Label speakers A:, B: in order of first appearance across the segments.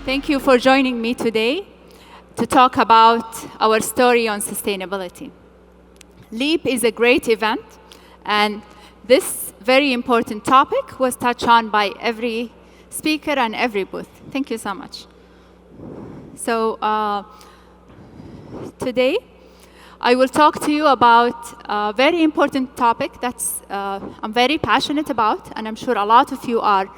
A: Thank you for joining me today to talk about our story on sustainability. LEAP is a great event, and this very important topic was touched on by every speaker and every booth. Thank you so much. So today, I will talk to you about a very important topic that's I'm very passionate about, and I'm sure a lot of you are,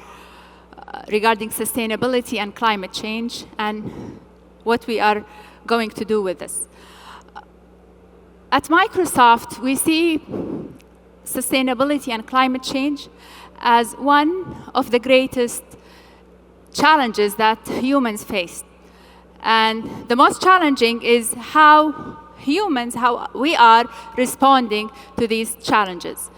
A: regarding sustainability and climate change and what we are going to do with this. At Microsoft, we see sustainability and climate change as one of the greatest challenges that humans face. And the most challenging is how we are responding to these challenges.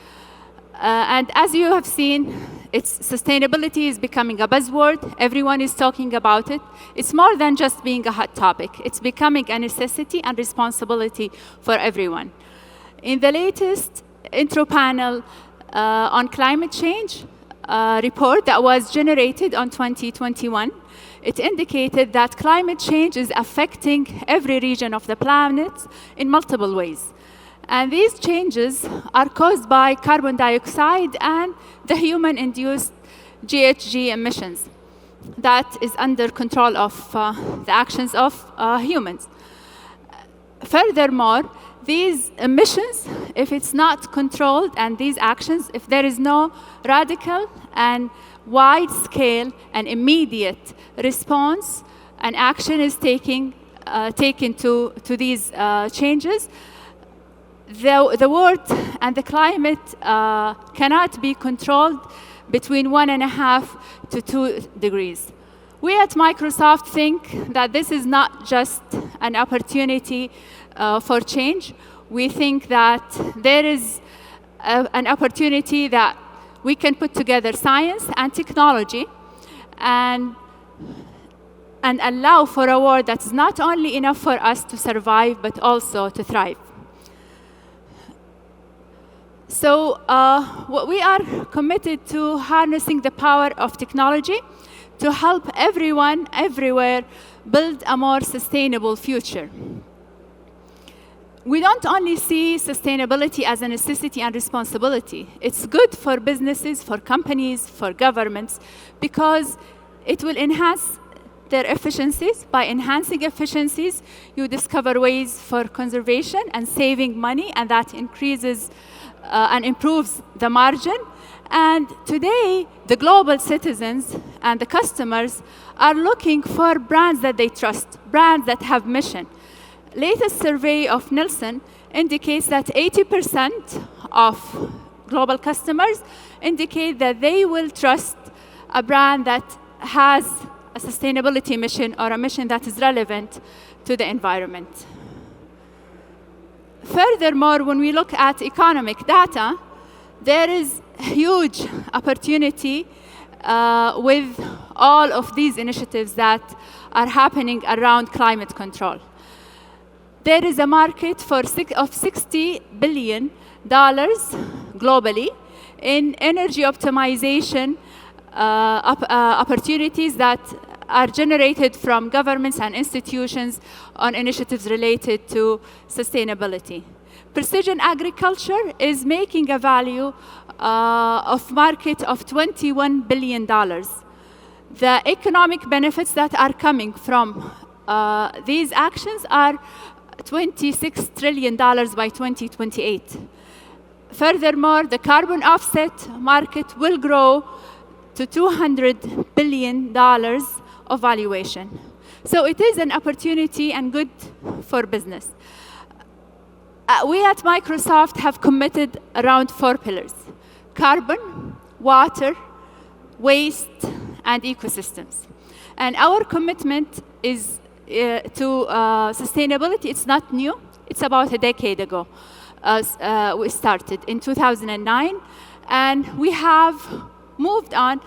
A: And as you have seen, sustainability is becoming a buzzword. Everyone is talking about it. It's more than just being a hot topic. It's becoming a necessity and responsibility for everyone. In the latest intro panel on climate change report that was generated on 2021, it indicated that climate change is affecting every region of the planet in multiple ways. And these changes are caused by carbon dioxide and the human-induced GHG emissions that is under control of the actions of humans. Furthermore, these emissions, if it's not controlled, and these actions, if there is no radical and wide-scale and immediate response and action is taken to these changes, the world and the climate cannot be controlled between 1.5 to 2 degrees. We at Microsoft think that this is not just an opportunity for change. We think that there is an opportunity that we can put together science and technology and allow for a world that's not only enough for us to survive, but also to thrive. So we are committed to harnessing the power of technology to help everyone, everywhere, build a more sustainable future. We don't only see sustainability as a necessity and responsibility. It's good for businesses, for companies, for governments, because it will enhance their efficiencies. By enhancing efficiencies, you discover ways for conservation and saving money, and that increases and improves the margin. And today, the global citizens and the customers are looking for brands that they trust, brands that have mission. Latest survey of Nielsen indicates that 80% of global customers indicate that they will trust a brand that has a sustainability mission or a mission that is relevant to the environment. Furthermore, when we look at economic data, there is huge opportunity with all of these initiatives that are happening around climate control. There is a market of $60 billion globally in energy optimization opportunities that are generated from governments and institutions on initiatives related to sustainability. Precision agriculture is making a value of market of $21 billion. The economic benefits that are coming from these actions are $26 trillion by 2028. Furthermore, the carbon offset market will grow to $200 billion of valuation. So it is an opportunity and good for business. We at Microsoft have committed around 4 pillars: carbon, water, waste, and ecosystems. And our commitment is to sustainability. It's not new. It's about a decade ago. We started in 2009, and we have moved on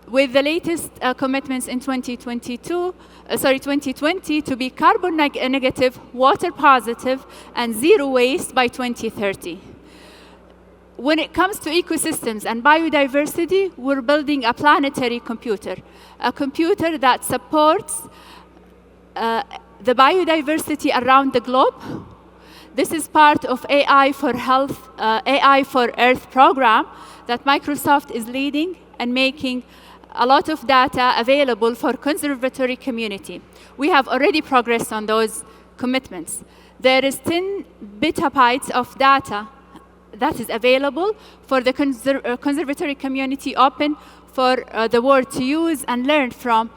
A: with the latest commitments in 2020 to be carbon negative, water positive, and zero waste by 2030. when it comes to ecosystems and biodiversity, we're building a planetary computer, a computer that supports the biodiversity around the globe. This is part of AI for Health, AI for Earth program that Microsoft is leading and making a lot of data available for conservatory community. We have already progressed on those commitments. There is 10 petabytes of data that is available for the conservatory community, open for the world to use and learn from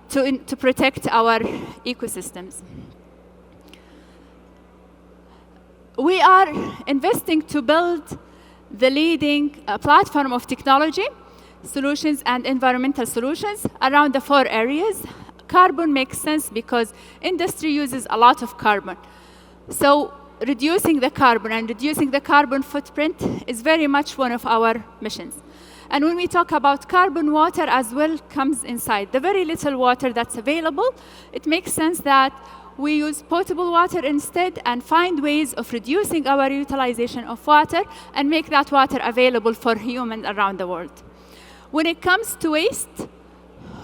A: to protect our ecosystems. We are investing to build the leading platform of technology solutions and environmental solutions around the 4 areas. Carbon makes sense because industry uses a lot of carbon. So reducing the carbon and reducing the carbon footprint is very much one of our missions. And when we talk about carbon, water as well comes inside. The very little water that's available, it makes sense that we use potable water instead and find ways of reducing our utilization of water and make that water available for humans around the world. When it comes to waste,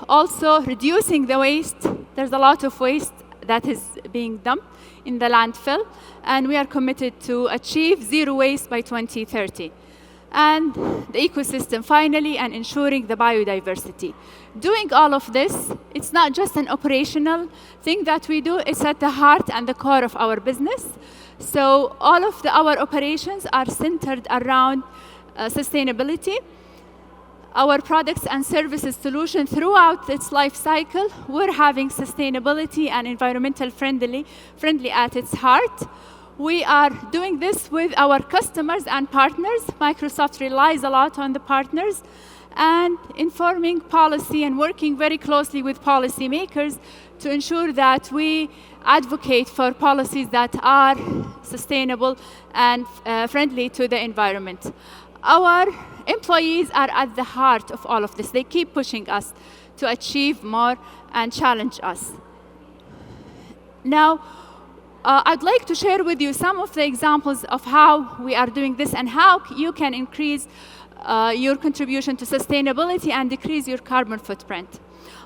A: also reducing the waste, there's a lot of waste that is being dumped in the landfill, and we are committed to achieve zero waste by 2030. And the ecosystem finally, and ensuring the biodiversity. Doing all of this, it's not just an operational thing that we do, it's at the heart and the core of our business. So all of our operations are centered around sustainability. Our products and services solution throughout its life cycle, we're having sustainability and environmental friendly at its heart. We are doing this with our customers and partners. Microsoft relies a lot on the partners and informing policy and working very closely with policymakers to ensure that we advocate for policies that are sustainable and friendly to the environment. Our employees are at the heart of all of this. They keep pushing us to achieve more and challenge us. Now, I'd like to share with you some of the examples of how we are doing this and how you can increase your contribution to sustainability and decrease your carbon footprint.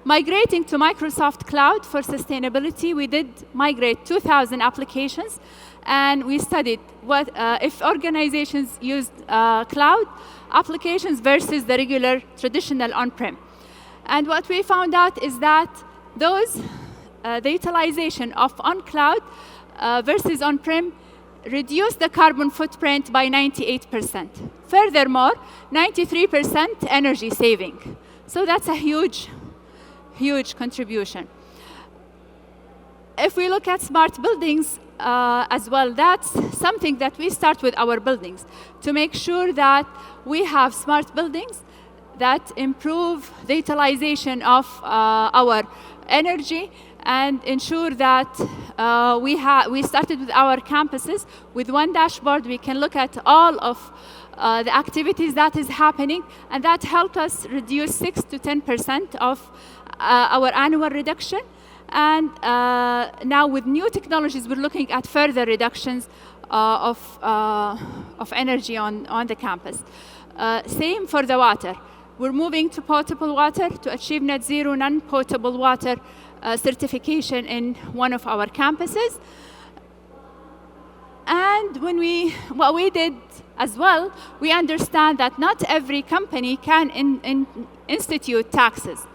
A: Migrating to Microsoft Cloud for sustainability, we did migrate 2,000 applications, and we studied what if organizations used cloud applications versus the regular traditional on-prem. And what we found out is that those the utilization of on-cloud versus on-prem reduced the carbon footprint by 98%. Furthermore, 93% energy saving. So that's a huge contribution. If we look at smart buildings as well, that's something that we start with our buildings to make sure that we have smart buildings that improve the utilization of our energy and ensure that we started with our campuses. With one dashboard, we can look at all of the activities that is happening, and that helped us reduce 6 to 10% of our annual reduction. And now with new technologies, we're looking at further reductions of energy on the campus. Same for the water. We're moving to potable water to achieve net zero non-potable water certification in one of our campuses. And what we did as well, we understand that not every company can institute taxes.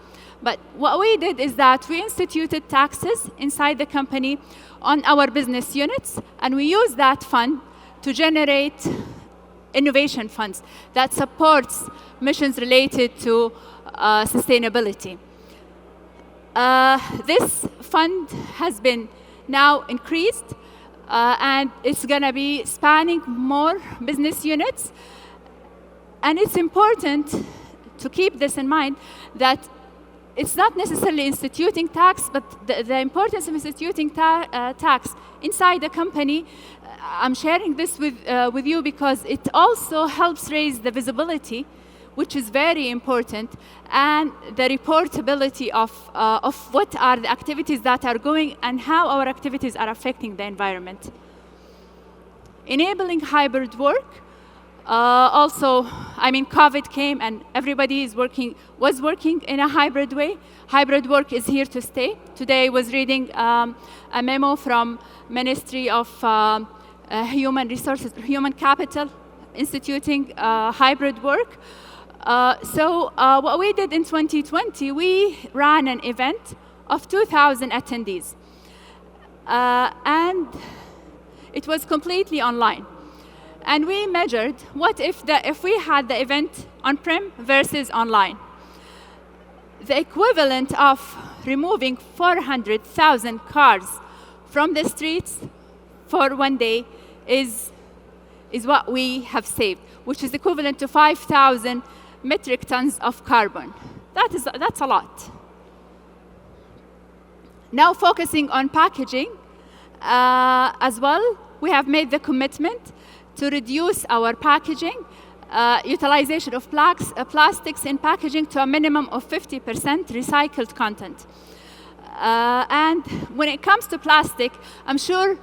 A: But what we did is that we instituted taxes inside the company on our business units, and we use that fund to generate innovation funds that supports missions related to sustainability. This fund has been now increased, and it's going to be spanning more business units. And it's important to keep this in mind, that it's not necessarily instituting tax, but the importance of instituting tax inside the company. I'm sharing this with you because it also helps raise the visibility, which is very important, and the reportability of what are the activities that are going and how our activities are affecting the environment. Enabling hybrid work. Also, I mean, COVID came and everybody was working in a hybrid way. Hybrid work is here to stay. Today I was reading a memo from Ministry of Human Resources, Human Capital, instituting hybrid work. So what we did in 2020, we ran an event of 2,000 attendees. And it was completely online. And we measured what if we had the event on-prem versus online. The equivalent of removing 400,000 cars from the streets for one day is what we have saved, which is equivalent to 5,000 metric tons of carbon. That's a lot. Now focusing on packaging as well, we have made the commitment to reduce our packaging, utilization of plastics in packaging to a minimum of 50% recycled content. And when it comes to plastic, I'm sure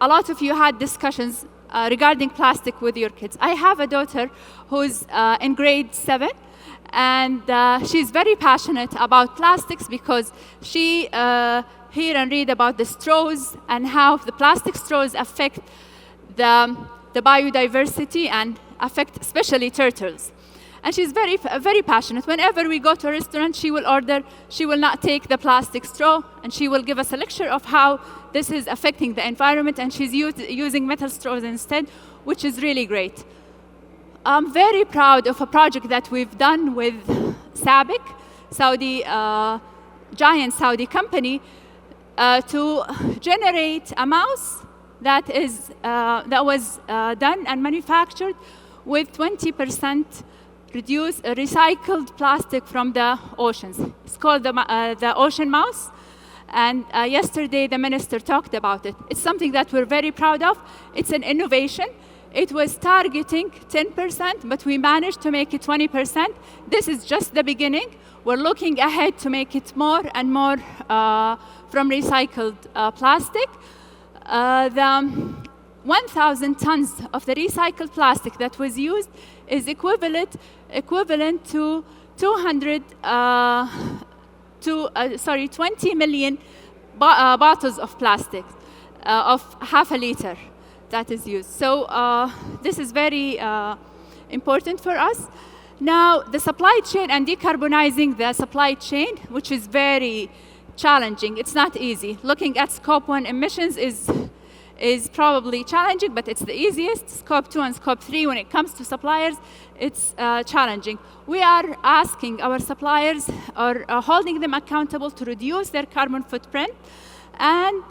A: a lot of you had discussions regarding plastic with your kids. I have a daughter who's in grade 7, and she's very passionate about plastics because she hear and read about the straws and how the plastic straws affect the biodiversity and affect especially turtles. And she's very, very passionate. Whenever we go to a restaurant, she will not take the plastic straw, and she will give us a lecture of how this is affecting the environment, and she's using metal straws instead, which is really great. I'm very proud of a project that we've done with SABIC, giant Saudi company, to generate a mouse that was done and manufactured with 20% recycled plastic from the oceans. It's called the ocean mouse. And yesterday the minister talked about it. It's something that we're very proud of. It's an innovation. It was targeting 10%, but we managed to make it 20%. This is just the beginning. We're looking ahead to make it more and more from recycled plastic. The 1,000 tons of the recycled plastic that was used is equivalent to 20 million bottles of plastic of half a liter that is used. So this is very important for us. Now, the supply chain and decarbonizing the supply chain, which is very challenging. It's not easy. Looking at Scope 1 emissions is probably challenging, but it's the easiest. Scope 2 and Scope 3, when it comes to suppliers, it's challenging. We are asking our suppliers or holding them accountable to reduce their carbon footprint. And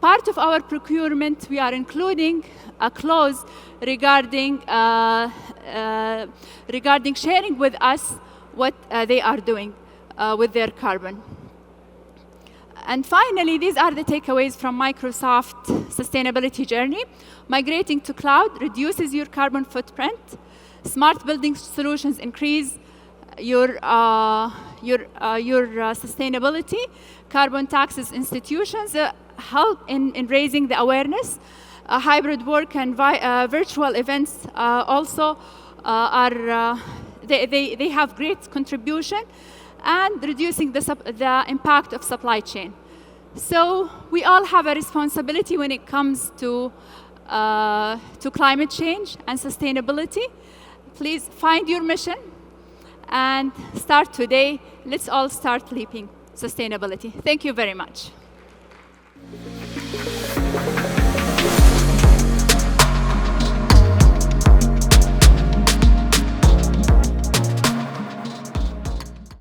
A: part of our procurement, we are including a clause regarding sharing with us what they are doing with their carbon. And finally, these are the takeaways from Microsoft sustainability journey. Migrating to cloud reduces your carbon footprint. Smart building solutions increase your sustainability. Carbon taxes institutions help in raising the awareness. Hybrid work and virtual events also they have great contribution, and reducing the impact of supply chain. So we all have a responsibility when it comes to climate change and sustainability. Please find your mission and start today. Let's all start leaping sustainability. Thank you very much.